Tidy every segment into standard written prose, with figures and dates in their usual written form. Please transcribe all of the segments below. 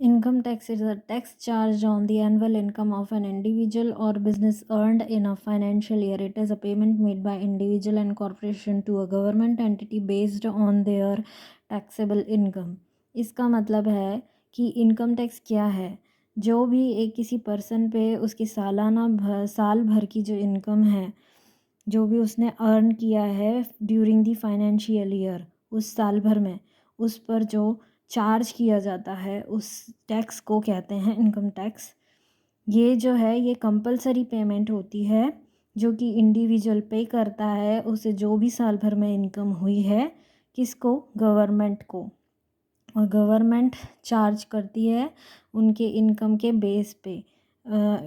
Income tax is a tax charged on the annual income of an individual or business earned in a financial year. It is a payment made by individual and corporation to a government entity based on their taxable income. इसका मतलब है कि income tax क्या है। जो भी एक किसी पर्सन पे उसकी साल भर की जो इनकम है, जो भी उसने अर्न किया है ड्यूरिंग द फाइनेंशियल ईयर, उस साल भर में उस पर जो चार्ज किया जाता है उस टैक्स को कहते हैं इनकम टैक्स। ये जो है ये कंपलसरी पेमेंट होती है जो कि इंडिविजुअल पे करता है उसे जो भी साल भर में इनकम हुई है, किसको, गवर्नमेंट को। और गवर्नमेंट चार्ज करती है उनके इनकम के बेस पे।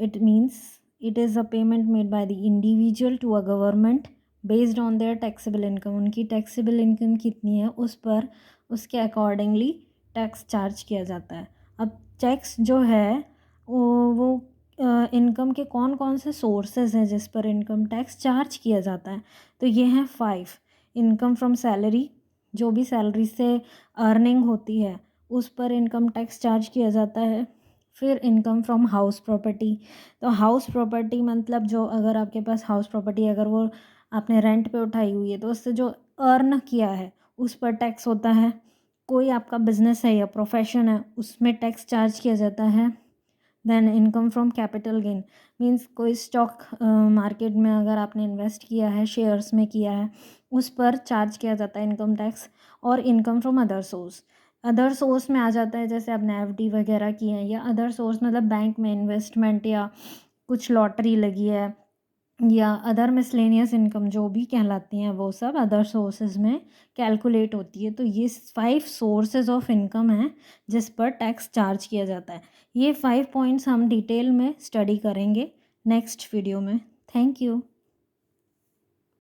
It means it is a payment made by the individual to a government based on their taxable income. उनकी टैक्सेबल इनकम कितनी है उस पर उसके अकॉर्डिंगली टैक्स चार्ज किया जाता है। अब टैक्स जो है वो इनकम के कौन कौन से सोर्सेज हैं जिस पर इनकम टैक्स चार्ज किया जाता है, तो ये हैं 5। इनकम फ्रॉम सैलरी, जो भी सैलरी से अर्निंग होती है उस पर इनकम टैक्स चार्ज किया जाता है। फिर इनकम फ्रॉम हाउस प्रॉपर्टी, तो हाउस प्रॉपर्टी मतलब जो अगर आपके पास हाउस प्रॉपर्टी अगर वो आपने रेंट पे उठाई हुई है तो उससे जो अर्न किया है उस पर टैक्स होता है। कोई आपका बिजनेस है या प्रोफेशन है उसमें टैक्स चार्ज किया जाता है। Then income from capital gain means कोई स्टॉक मार्केट में अगर आपने इन्वेस्ट किया है, शेयर्स में किया है, उस पर चार्ज किया जाता है इनकम टैक्स। और इनकम फ्रॉम अदर सोर्स में आ जाता है जैसे आपने एफडी वगैरह की है, या अदर सोर्स मतलब बैंक में इन्वेस्टमेंट या कुछ लॉटरी लगी है या अदर मिसलेनियस इनकम जो भी कहलाती हैं वो सब अदर सोर्सेज में कैलकुलेट होती है। तो ये 5 सोर्सेज ऑफ इनकम हैं जिस पर टैक्स चार्ज किया जाता है। ये 5 पॉइंट्स हम डिटेल में स्टडी करेंगे नेक्स्ट वीडियो में। Thank you.